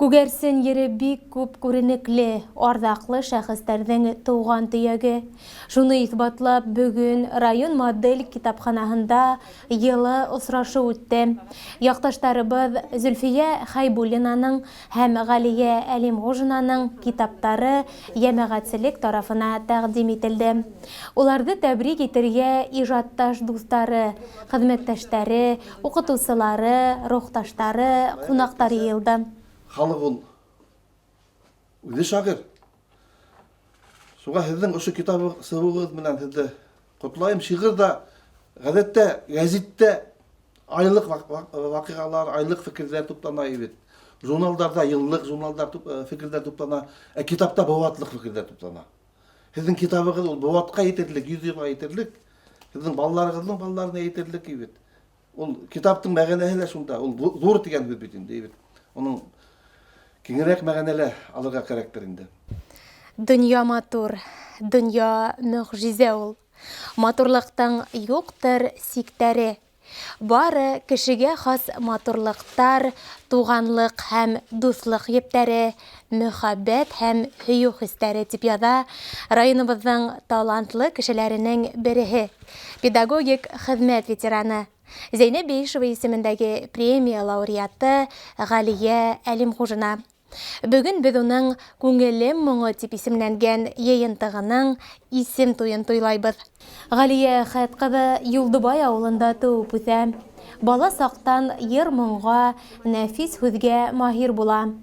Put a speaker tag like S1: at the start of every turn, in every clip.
S1: Күгәрсен ері бик күп күренекле, ардаклы шәхестәрҙең тыуған төйәге. Шуны иҫбатлап, бүгін район модель китапханаһында йылы осрашу үтте. Яҡташтарыбыҙ Зөлфиә Хәйбуллинаның һәм Ғәлиә Әлимғужинаның китаптары йәмәғәтселек тарафына тәҡдим ителде. Уларҙы тәбрик итергә ижадташ дуҫтары, хеҙмәттәштәре, уҡытыусылары, рухташтары, ҡунаҡтар йыйылды.
S2: Халық ул үҙе шағир. Шуға һеҙҙең ошо китабы сығыуығыҙ менән һеҙҙе ҡотлайым. Шиғыр да, ғәҙәттә, гәзиттә айлык ваҡиғалар, айлык фекерҙәр туплана бит. Журналдарда йыллык журналдар фекерҙәр туплана, ә китапта быуатлык фекерҙәр туплана. Һеҙҙең китабығыҙ ул быуатҡа етерлек, 100 йылға етерлек, һеҙҙең балаларығыҙҙың балаларына етерлек бит. Ул китаптың мәғәнәһе лә шунда, ул ҙур тигән һүҙ бит инде. Оның кеңерәк мәғәнәлә алырға кәрәктер инде.
S1: Донъя матур, донъя мөғжизә ул. Матурлыҡтың юҡтыр сиктәре. Бары кешегә хас матурлыҡтар, туғанлыҡ һәм дуҫлыҡ ептәре, мөхәббәт һәм һөйөү хистәре, тип яҙа районыбыҙҙың талантлы кешеләренең береһе, педагогик хеҙмәт ветераны, Зәйнәб Бейешева исемендәге премия лауреаты Ғәлиә Әлимғужина. Бөгөн беҙ уның «Күңелем моңо» тип исемләнгән йыйынтығының исем туйын туйлайбыҙ. Ғәлиә Хәт ҡыҙы Юлдыбай ауылында тыуып үҫә. Бала саҡтан йыр-моңға, нәфис һүҙгә маһир була.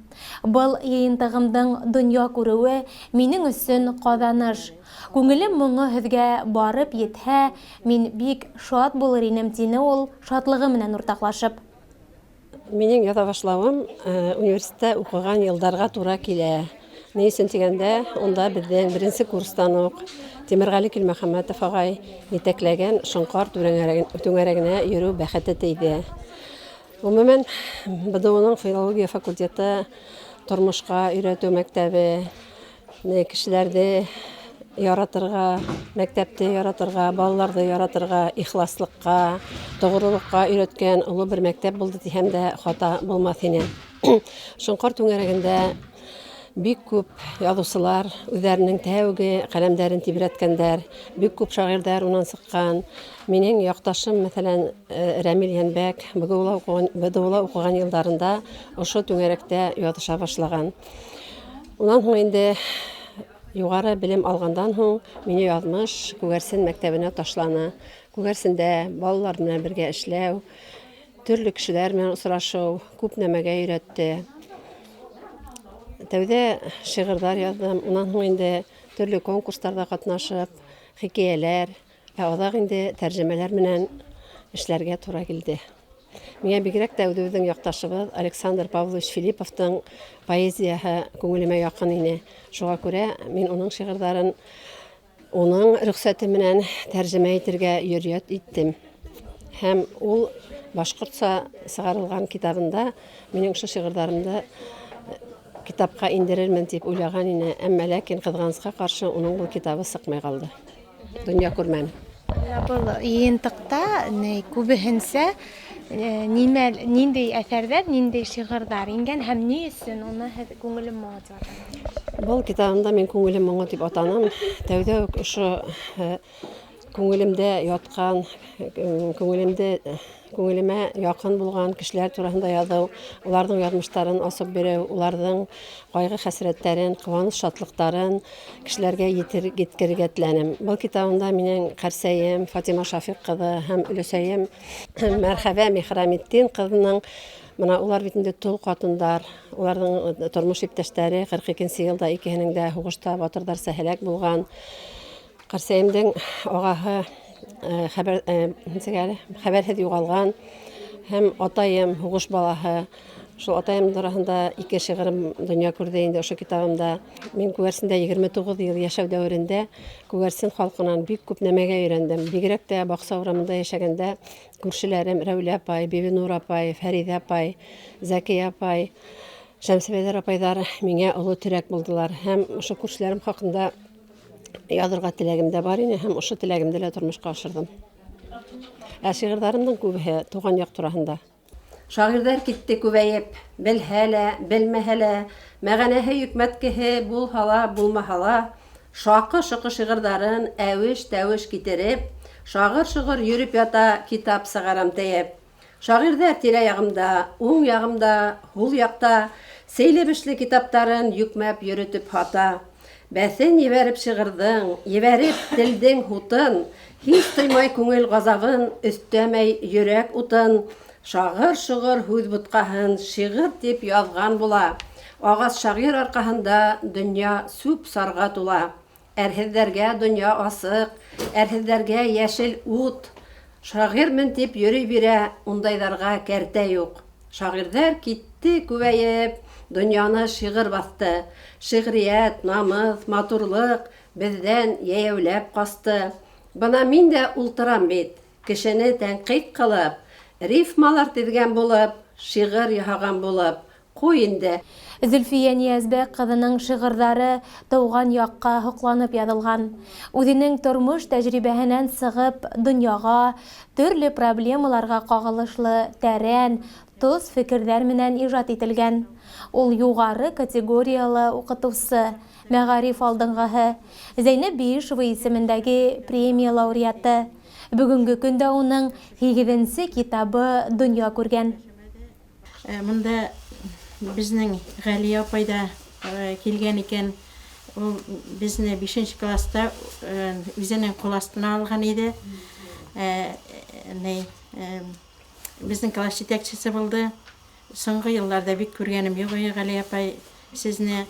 S1: Был йыйынтығымдың донъя күреүе минең өсөн ҡаҙаныш. Күңелем моңо һеҙгә барып етһә, мин бик шат булыр инем, тине ул шатлығы менән уртаҡлашып.
S3: Минең яҙа башлауым университетта уҡыған йылдарға тура килә. Ни өсөн тигәндә, унда беҙҙең беренсе курстан уҡ Тимерғәле Килмөхәмәтов ағай етәкләгән Шоңҡар түңәрәгенә йөрөү бәхете тейҙе. Ғөмүмән, БДУ-ның филология факультеты, тормошҡа өйрәтеү мәктәбе, кешеләрҙе яратырға, мәктәпте яратырға, балаларҙы яратырға, ихласлыҡҡа, тоғролоҡҡа өйрәткән оло бер мәктәп булды тиһәм дә хата булмаҫ ине. Шоңҡар түңәрәгендә бик күп яҙыусылар үҙҙәренең тәүге ҡәләмдәрен тибрәткәндәр, бик күп шағирҙар унан сыҡҡан. Минең яҡташым, мәҫәлән, Рәмил Йәнбәк, БДУ-ла уҡыған йылдарында ошо түңәрәктә яҙыша башлаған. Унан һуң инде юғары белем алғандан һуң мине яҙмыш Күгәрсен мәктәбенә ташланы. Күгәрсендә балалар менән бергә эшләү, төрлө кешеләр менән осрашыу, күп нәмәгә өйрәтте. Тәүҙә шиғырҙар яҙҙым, унан һуң инде төрлө конкурстарҙа ҡатнашып, хикәйәләр, аҙаҡ инде тәржемәләр менән эшләргә тура килде. Миңә бигерәк тә үҙебеҙҙең яҡташыбыҙ Александр Павлович Филипповтың поэзияһы күңелемә яҡын ине. Шуға күрә мин уның шиғырҙарын уның рөхсәте менән тәржемә итергә йөрьәт иттем. Һәм ул башҡортса сығарылған китабында минең ошо шиғырҙарымды китапҡа индерермен тип уйлаған ине. Әммә ләкин ҡыҙғанысҡа ҡаршы уның был китабы сыҡмай ҡалды. Донъя күрмәне.
S1: Был йыйынтыҡта күбеһенсә ниндәй әҫәрҙәр, ниндәй шиғырҙар ингән һәм ни өсөн уны һеҙ «Күңелем моңо» тип атаныҡ?
S3: Был китабымда мин «Күңелем моңо» тип атаным. Тәүҙә үк ошо күңелемдә ятҡан, күңелемә яҡын булған кешеләр тураһында яҙыу, уларҙың яҙмыштарын асып биреү, уларҙың ҡайғы хәсрәттәрен, ҡыуаныс шатлыҡтарын кешеләргә еткерергә теләнем. Был китабымда минең ҡәрсәйем Фатима Шафиҡ ҡыҙы һәм өләсәйем Мәрхәбә Михраметдин ҡыҙының, бына улар бит инде тол ҡатындар, уларҙың тормош иптәштәре 42-нсе йылда икеһенең дә һуғышта батырҙарса һәләк булған. Ҡәрсәйемдең ағаһы хәбәрһеҙ юғалған, һәм атайым һуғыш балаһы. Шул атайым тураһында 2 шиғырым донъя күрҙе инде ошо китабымда. Мин Күгәрсендә 29 йыл йәшәү дәүерендә Күгәрсен халҡынан бик күп нәмәгә өйрәндем. Бигерәк тә баҡса урамында йәшәгәндә күршеләрем Рәүлә апай, Бибинур апай, Фәриҙә апай, Зәкиә апай, Шәмсебәйҙәр апайҙар миңә оло терәк булдылар. Һәм ошо күршеләрем хаҡында яҙырға теләгем дә бар ине, һәм ошо теләгемде лә тормошҡа ашырҙым. Ә шиғырҙарымдың күбеһе тыуған яҡ тураһында. Шагыйрьләр китте күбәеп, белһә лә, белмәһә лә, мәгънәһе йөкмәткеһе булһа ла, булмаһа ла, шакы-шоқы шигырьдәрен әвеш-тәвеш китереп, шагыр-шыгыр йөреп ята китап сыгарам тәеп. Шагыйрьләр тирә-ягымда, уң ягымда, һул якта сәйле-бишле китаптарын йөкмәп йөрөтеп хата. Бәсен ебәреп шигырьдең, ебәреп телдең хутын, һич тоймай күңел газабын, өстәмәй йөрәк утын. Шагыр-шыгыр һүз бутҡаһын шигырь дип яҙған була. Агас шағир арҡаһында донъя сүп сарға тула. Әрһеҙҙәргә донъя асыҡ, әрһеҙҙәргә йәшел ут. Шағирмен тип йөрөй бирә, ундайҙарға кәртә юҡ. Шағирҙәр китте күбәйеп, донъяны шиғыр баҫты. Шиғриәт, намыҫ, матурлыҡ беҙҙән йәйәүләп ҡасты. Бына мин дә ултырам бит, кешене тәнҡит ҡылып, рифмалар теҙгән булып, шиғыр яһаған булып, ҡуй инде.
S1: Зөлфиә Ниязбәк ҡыҙының шиғырҙары тыуған яҡҡа һоҡланып яҙылған. Үҙенең тормош тәжрибәһенән сығып, донъяға, төрлө проблемаларға ҡағылышлы тәрән, тоз фекерҙәр менән ижад ителгән. Ул юғары категориялы уҡытыусы, мәғариф алдынғыһы, Зәйнәп Биишева исемендәге премия лауреаты. Бөгөнгө көндә уның 8-нсе китабы донъя күргән.
S4: Мында безнең Ғәлия апайда килгән икән. Ул безне 5-нче класста үзенең ҡул астына алған иде. Безнең класс җитәкчесе булды. Соңғы йылларда бик күргәнем юҡ, Ғәлия апай, сезне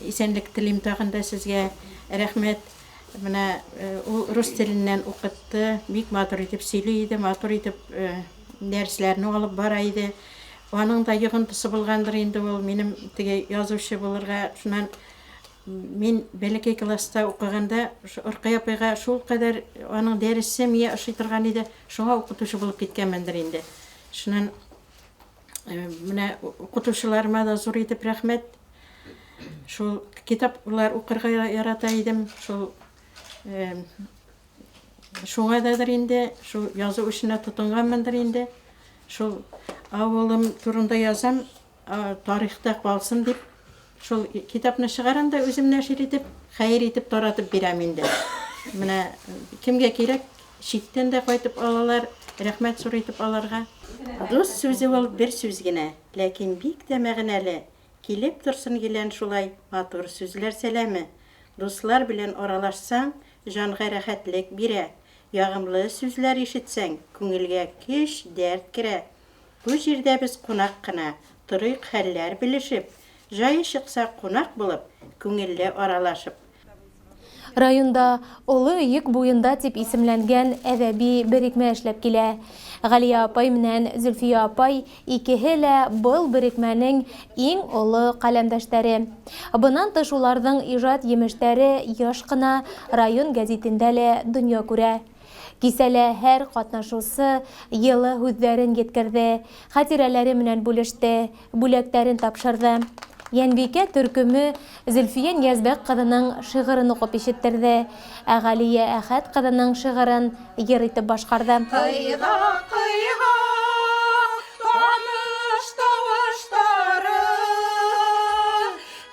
S4: исәнлек телим тағында сезгә рәхмәт. Менә ул рус теленнән уҡытты, бик матур итеп сөйләй иде, матур итеп дәресләрне алып бара иде. Аның да йоғонтосы булғандыр инде ул минем теге языусы булырға. Шунан мин бәләкәй класста уҡығанда Рөҡәйә апайға шул ҡәҙәр аның дәресе миңә ошой торған иде, шуға уҡытыусы булып киткәнмендер инде. Шунан менә уҡытыусыларыма да зур итеп рәхмәт. Шул китаплар уҡырға ярата идем, шул шуңа дадыр инде, шул языу эшенә тотонғанмындыр инде. Шул ауылым турында язам, тарихта ҡалсын дип, шул китапны шығарам да үзем нәшер итеп, хәйер итеп таратып бирәм инде. Менә кемгә кирәк, читтән дә ҡайтып алалар, рәхмәт зур итеп аларға. Дус сүзе ул бер сүз генә, ләкин бик тә мәғәнәле. Килеп торсын килән шулай матур сүзләр сәләме. Дуслар белән аралашсаң, жанға рәхәтлек бирә. Яғымлы сүзләр ишетсәң, күңелгә көч, дәрт керә. Бу җирдә без ҡунаҡ ҡына, торыйҡ хәлләр белешеп, жайы шыҡса ҡунаҡ булып, күңелле аралашып.
S1: Районда Олы Өйөк буйында тип исемләнгән әҙәби берекмә эшләп килә. Ғәлия апай менән Зөлфиә апай икеһе лә был берекмәнең иң оло ҡәләмдәштәре. Бынан тыш уларҙың ижад емештәре йыш ҡына район гәзитендә лә донъя күрә. Кисәлә һәр ҡатнашыусы йылы һүҙҙәрен еткерҙе, хәтирәләре менән бүлеште, бүләктәрен тапшырҙы. Йәнбикә төркөмө Зөлфиә Ниязбәк ҡыҙының шиғырын уҡып ишеттерҙе, ә Ғәлиә Әхәт ҡыҙының шиғырын йыр итеп башҡарҙы.
S5: Ҡыйға, ҡыйға, таныш тауыштары,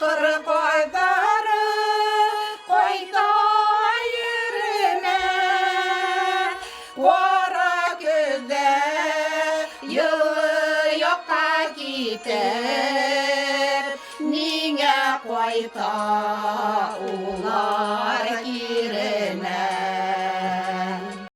S5: ҡырҡ айҙары ҡайта йөрөмә, ҡара көҙҙә йылы яҡҡа китеп, ниңә ҡайта улар?